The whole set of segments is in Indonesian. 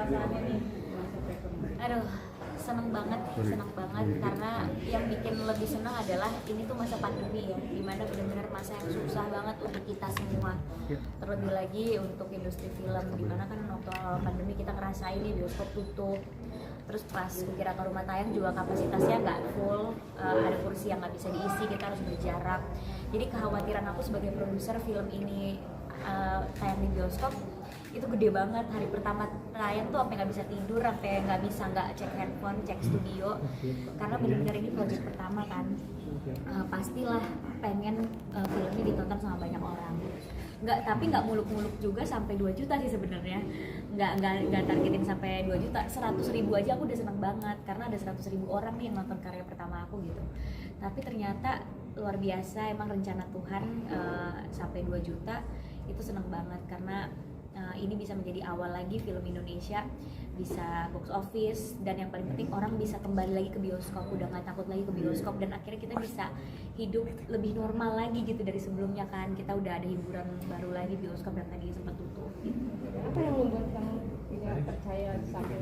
perasaannya nih? Aduh, seneng banget karena yang bikin lebih senang adalah ini tuh masa pandemi ya, dimana benar-benar masa yang susah banget untuk kita semua, terlebih lagi untuk industri film, dimana kan waktu awal pandemi kita ngerasain nih bioskop tutup, terus pas Kukira Ke Rumah tayang juga kapasitasnya nggak full, ada kursi yang nggak bisa diisi, kita harus berjarak. Jadi kekhawatiran aku sebagai produser film ini tayang di bioskop itu gede banget. Hari pertama tayang tuh sampai nggak bisa tidur, sampai nggak cek handphone, cek studio, karena benar-benar ini project pertama kan. Pastilah pengen filmnya ditonton sama banyak orang. Tapi nggak muluk-muluk juga sampai 2 juta sih sebenarnya. Nggak targetin sampai 2 juta, 100.000 aja aku udah seneng banget, karena ada 100.000 orang nih yang nonton karya pertama aku gitu. Tapi ternyata luar biasa, emang rencana Tuhan sampai 2 juta itu seneng banget, karena ini bisa menjadi awal lagi film Indonesia bisa box office, dan yang paling penting orang bisa kembali lagi ke bioskop, udah nggak takut lagi ke bioskop, dan akhirnya kita bisa hidup lebih normal lagi gitu dari sebelumnya kan. Kita udah ada hiburan baru lagi, bioskop yang tadi sempat tutup gitu. Apa yang membuat kamu punya percaya sampai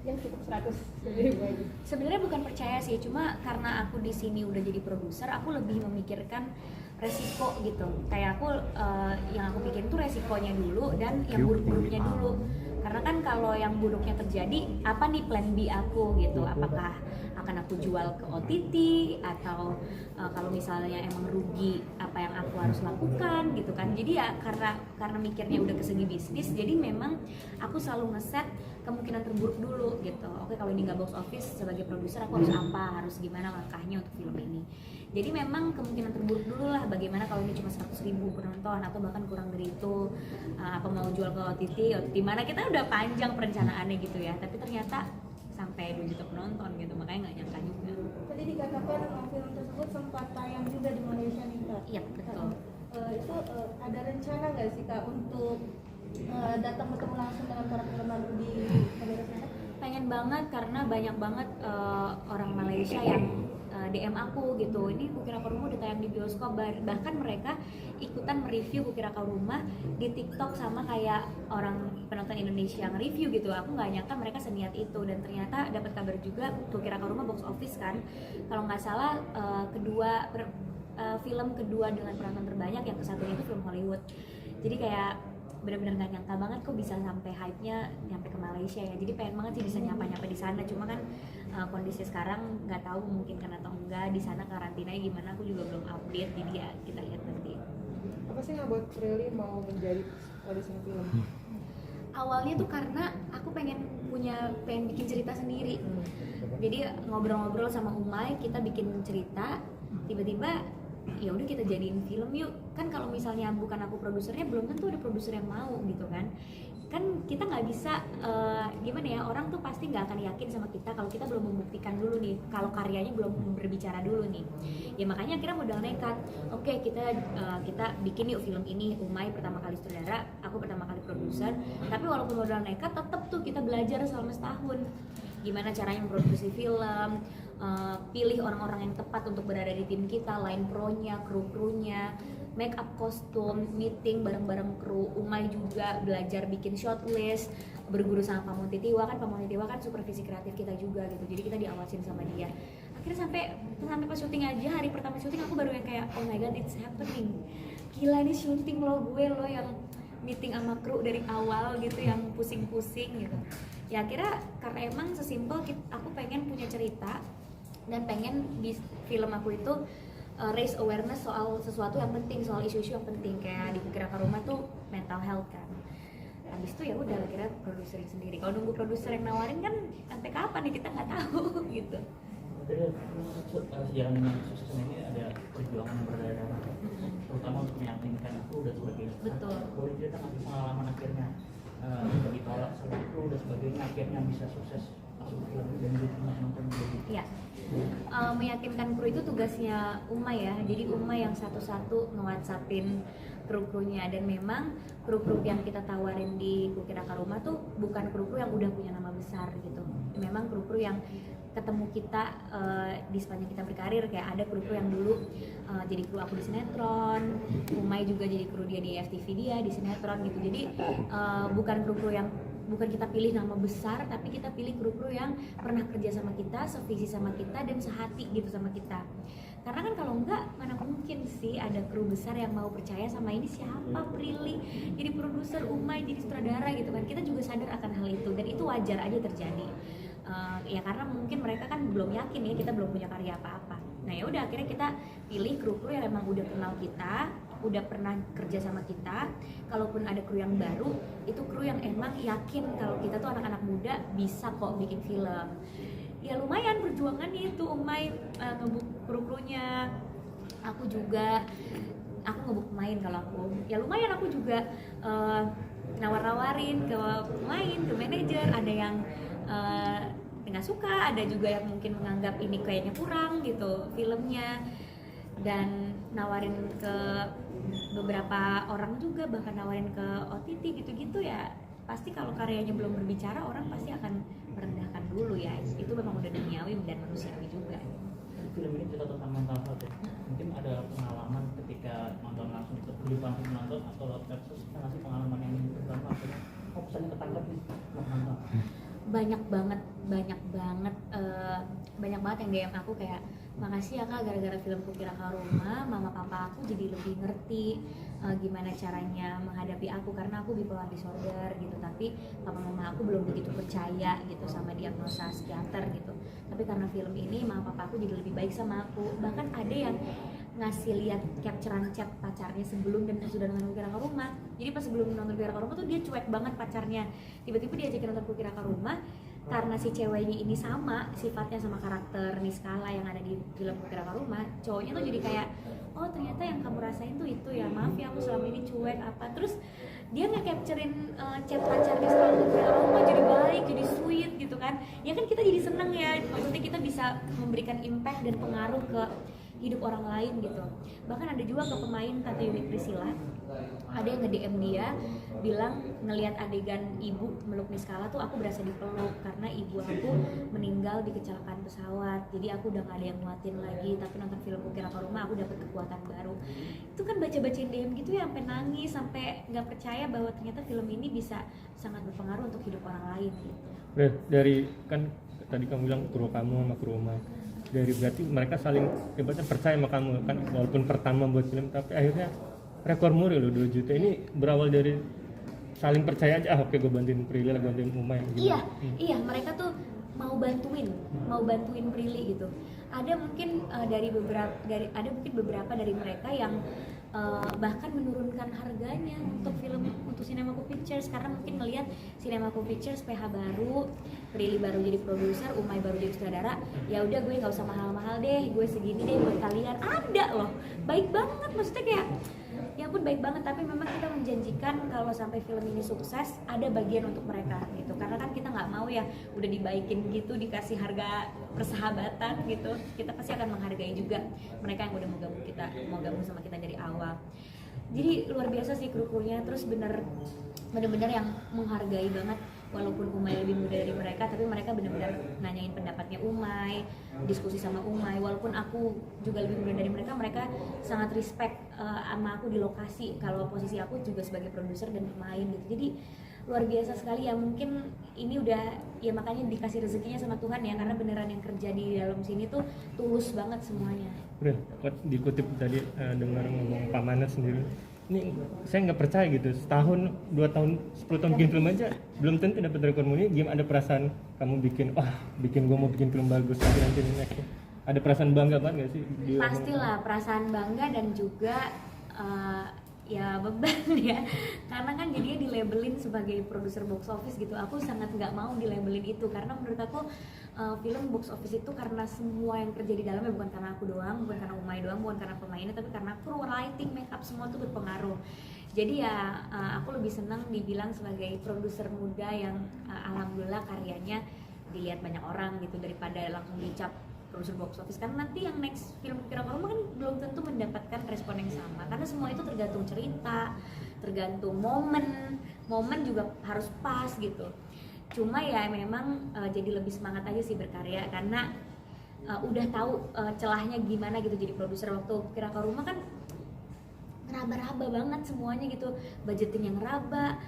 yang cukup 100.000 aja? Sebenarnya bukan percaya sih, cuma karena aku di sini udah jadi produser, aku lebih memikirkan resiko gitu. Kayak aku yang aku pikirin tuh resikonya dulu dan yang buruk-buruknya dulu. Karena kan kalau yang buruknya terjadi, apa nih plan B aku gitu? Apakah akan aku jual ke OTT, atau kalau misalnya emang rugi, apa yang aku harus lakukan gitu kan? Jadi ya karena mikirnya udah ke segi bisnis, jadi memang aku selalu ngeset kemungkinan terburuk dulu gitu. Oke, kalau ini nggak box office, sebagai produser aku harus apa, harus gimana langkahnya untuk film ini. Jadi memang kemungkinan terburuk dulu lah, bagaimana kalau ini cuma 100.000 penonton atau bahkan kurang dari itu, apa mau jual ke OTT mana, kita udah panjang perencanaannya gitu ya. Tapi ternyata sampai 2 juta penonton gitu, makanya nggak nyangka juga. Tadi dikatakan film tersebut sempat tayang juga di Malaysia nih Kak. Iya, betul. Itu ada rencana nggak sih Kak untuk datang bertemu langsung dengan para penggemar di negara sana? Pengen banget, karena banyak banget orang Malaysia yang DM aku gitu, ini Kukira Ke Rumah udah tayang di bioskop, bahkan mereka ikutan mereview Kukira Ke Rumah di TikTok sama kayak orang penonton Indonesia yang review gitu. Aku nggak nyangka mereka seniat itu, dan ternyata dapat kabar juga Kukira Ke Rumah box office kan, kalau nggak salah film kedua dengan penonton terbanyak, yang kesatunya itu film Hollywood. Jadi kayak benar-benar nggak nyangka banget kok bisa sampai hype-nya nyampe ke Malaysia ya. Jadi pengen banget sih bisa nyapa-nyapa di sana, cuma kan kondisi sekarang nggak tahu memungkinkan atau enggak. Di sana karantinanya gimana aku juga belum update, jadi ya kita lihat nanti. Apa sih yang buat Prilly mau menjadi produser film? Awalnya tuh karena aku pengen bikin cerita sendiri. Jadi ngobrol-ngobrol sama Umay, kita bikin cerita, tiba-tiba ya udah kita jadiin film yuk. Kan kalau misalnya bukan aku produsernya, belum tentu ada produser yang mau gitu kan kita nggak bisa gimana ya, orang tuh pasti nggak akan yakin sama kita kalau kita belum membuktikan dulu nih, kalau karyanya belum berbicara dulu nih. Ya makanya akhirnya modal nekat. Oke, kita bikin yuk film ini. Umay pertama kali sutradara, aku pertama kali produser, tapi walaupun modal nekat, tetap tuh kita belajar selama setahun gimana caranya memproduksi film, pilih orang-orang yang tepat untuk berada di tim kita, line pro-nya, kru-krunya, make up, kostum, meeting bareng-bareng kru. Umay juga belajar bikin shot list, berguru sama Pak Monti Tiwa kan supervisi kreatif kita juga gitu. Jadi kita diawasin sama dia. Akhirnya sampai pas syuting aja, hari pertama syuting aku baru yang kayak oh my god, it's happening. Gila, ini syuting gue yang meeting sama kru dari awal gitu, yang pusing-pusing gitu. Ya akhirnya karena emang sesimpel aku pengen punya cerita dan pengen di film aku itu raise awareness soal sesuatu yang penting, soal isu-isu yang penting, kayak di Kukira Ke Rumah tuh mental health kan. Habis itu ya udah akhirnya produserin sendiri. Kalau nunggu produser yang nawarin kan sampai kapan nih, kita nggak tahu gitu. Yang sukses ini ada perjuangan berdarah, terutama untuk meyakinkan aku udah sebagai betul. Boleh cerita ngasih pengalaman akhirnya ditolak sama aku udah sebagainya, akhirnya bisa sukses masuk film dan diterima penonton gitu. Iya. Meyakinkan kru itu tugasnya Umay ya. Jadi Umay yang satu-satu nge-whatsappin kru-krunya, dan memang kru-kru yang kita tawarin di Kukira Ke Rumah tuh bukan kru-kru yang udah punya nama besar gitu. Memang kru-kru yang ketemu kita di sepanjang kita berkarir. Kayak ada kru-kru yang dulu jadi kru aku di sinetron, Umay juga jadi kru dia di FTV, dia di sinetron gitu. Jadi bukan kru-kru yang bukan kita pilih nama besar, tapi kita pilih kru-kru yang pernah kerja sama kita, sevisi sama kita, dan sehati gitu sama kita. Karena kan kalau enggak, mana mungkin sih ada kru besar yang mau percaya sama ini siapa, Prilly jadi produser, Umay jadi sutradara gitu kan. Kita juga sadar akan hal itu, dan itu wajar aja terjadi. Ya karena mungkin mereka kan belum yakin ya, kita belum punya karya apa-apa. Nah ya udah, akhirnya kita pilih kru-kru yang emang udah kenal kita, udah pernah kerja sama kita. Kalaupun ada kru yang baru, itu kru yang emang yakin kalau kita tuh anak-anak muda bisa kok bikin film. Ya lumayan perjuangannya itu, Umay ngebuk kru-krunya, aku ngebuk main. Kalau aku ya lumayan, aku juga nawar-nawarin ke pemain, ke manajer. Ada yang nggak suka, ada juga yang mungkin menganggap ini kayaknya kurang gitu filmnya, dan nawarin ke beberapa orang juga, bahkan nawarin ke OTT gitu-gitu. Ya pasti kalau karyanya belum berbicara, orang pasti akan merendahkan dulu ya. Itu memang udah duniawi dan manusiawi juga. Film ini cerita tentang mental health ya. Mungkin ada pengalaman ketika nonton langsung itu belum langsung nonton atau lewat versus, kita ngasih pengalaman yang pertama akhirnya pesannya ketangkap nih mau nonton. Banyak banget yang DM aku kayak, makasih ya Kak, gara-gara film Kukira Karuma, mama papa aku jadi lebih ngerti gimana caranya menghadapi aku, karena aku bipolar disorder gitu. Tapi papa mama aku belum begitu percaya gitu sama diagnosa psikiater gitu. Tapi karena film ini, mama papa aku jadi lebih baik sama aku. Bahkan ada yang ngasih lihat capturean chat pacarnya sebelum dan sesudah nonton Kukira Karuma. Jadi pas sebelum nonton Kukira Karuma tuh dia cuek banget pacarnya. Tiba-tiba diajakin nonton Kukira Karuma karena si ceweknya ini sama sifatnya sama karakter Niskala yang ada di film Kukira Karuma. Cowoknya tuh jadi kayak, oh ternyata yang kamu rasain tuh itu ya, maaf ya aku selama ini cuek apa. Terus dia nge-capturein chat pacarnya setelah Kukira Karuma jadi baik, jadi sweet gitu kan. Ya kan kita jadi seneng ya, maksudnya kita bisa memberikan impact dan pengaruh ke hidup orang lain gitu. Bahkan ada juga ke pemain Tante Yuni Priscilla, ada yang nge-DM dia bilang ngelihat adegan ibu meluk Niskala tuh aku berasa dipeluk karena ibu aku meninggal di kecelakaan pesawat. Jadi aku udah gak ada yang nguatin lagi, tapi nonton film Kukira Karuma aku dapet kekuatan baru. Itu kan baca-bacain DM gitu ya sampai nangis, sampai nggak percaya bahwa ternyata film ini bisa sangat berpengaruh untuk hidup orang lain gitu. Dari kan tadi kamu bilang kru kamu sama kru Umay, dari berarti mereka saling ibaratnya percaya sama kamu kan, walaupun pertama buat film tapi akhirnya rekor muri loh 2 juta. Ini berawal dari saling percaya aja, oke gue bantuin Prilly, gue bantuin Umay gitu. Iya, mereka tuh mau bantuin Prilly gitu. Ada mungkin beberapa dari mereka yang bahkan menurunkan harganya untuk Cinemaco Pictures, karena mungkin ngelihat Cinemaco Pictures PH baru, Prilly baru jadi produser, Umay baru jadi sutradara, ya udah gue nggak usah mahal-mahal deh, gue segini deh buat kalian. Ada loh, baik banget, maksudnya kayak ya ampun baik banget. Tapi memang kita menjanjikan kalau sampai film ini sukses ada bagian untuk mereka gitu, karena kan kita nggak mau ya udah dibaikin gitu dikasih harga persahabatan gitu. Kita pasti akan menghargai juga mereka yang udah mau gabung sama kita dari awal. Jadi luar biasa sih kru-krunya, terus bener-bener yang menghargai banget. Walaupun Umay lebih muda dari mereka, tapi mereka benar-benar nanyain pendapatnya Umay, diskusi sama Umay. Walaupun aku juga lebih muda dari mereka, mereka sangat respect sama aku di lokasi kalau posisi aku juga sebagai produser dan pemain gitu. Jadi luar biasa sekali ya. Mungkin ini udah ya makanya dikasih rezekinya sama Tuhan ya, karena beneran yang kerja di dalam sini tuh tulus banget semuanya. Udah dikutip tadi dengar ngomong Pak Manas sendiri, ini saya nggak percaya gitu, setahun, 2 tahun, 10 tahun bikin film aja belum tentu dapat rekor muri. Gimana, ada perasaan kamu bikin gue mau bikin film bagus nanti next, ada perasaan bangga banget nggak sih? Pastilah perasaan bangga dan juga ya beban ya, karena kan jadinya dilabelin sebagai produser box office gitu. Aku sangat nggak mau dilabelin itu, karena menurut aku film box office itu karena semua yang kerja di dalamnya, bukan karena aku doang, bukan karena Umay doang, bukan karena pemainnya, tapi karena kru, lighting, makeup, semua tuh berpengaruh. Jadi ya aku lebih senang dibilang sebagai produser muda yang alhamdulillah karyanya dilihat banyak orang gitu, daripada langsung dicap produser box office. Karena nanti yang next film Kukira Karuma kan belum tentu mendapatkan respon yang sama, karena semua itu tergantung cerita, tergantung momen juga harus pas gitu. Cuma ya memang jadi lebih semangat aja sih berkarya, karena udah tahu celahnya gimana gitu jadi produser. Waktu Kukira Karuma kan ngeraba-raba banget semuanya gitu, budgeting yang ngeraba,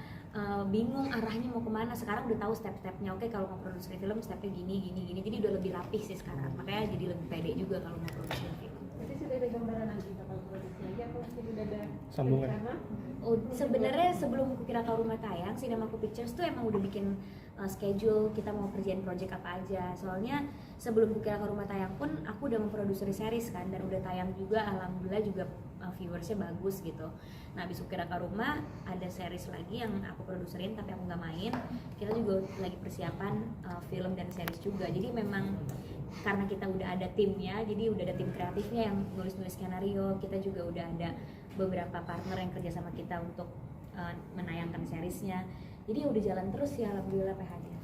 bingung arahnya mau kemana. Sekarang udah tahu step-stepnya. Oke, kalau mau produksi film stepnya gini, jadi udah lebih rapih sih sekarang, makanya jadi lebih pede juga kalau mau produksi film. Berarti sudah ada gambaran nanti bakal produksi lagi apa mungkin udah ada Sambungan. rencana? Oh, sebenarnya sebelum Kukira Kau Rumah Tayang, Cinemaku Pictures tuh emang udah bikin schedule kita mau kerjain project apa aja. Soalnya sebelum Kukira Kau Rumah Tayang pun aku udah memproduksi series kan, dan udah tayang juga, alhamdulillah juga viewersnya bagus gitu. Nah, abis Kukira Kau Rumah ada series lagi yang aku produserin tapi aku nggak main. Kita juga lagi persiapan film dan series juga. Jadi memang karena kita udah ada timnya, jadi udah ada tim kreatifnya yang nulis-nulis skenario. Kita juga udah ada beberapa partner yang kerja sama kita untuk menayangkan seriesnya. Jadi udah jalan terus ya, alhamdulillah PH-nya.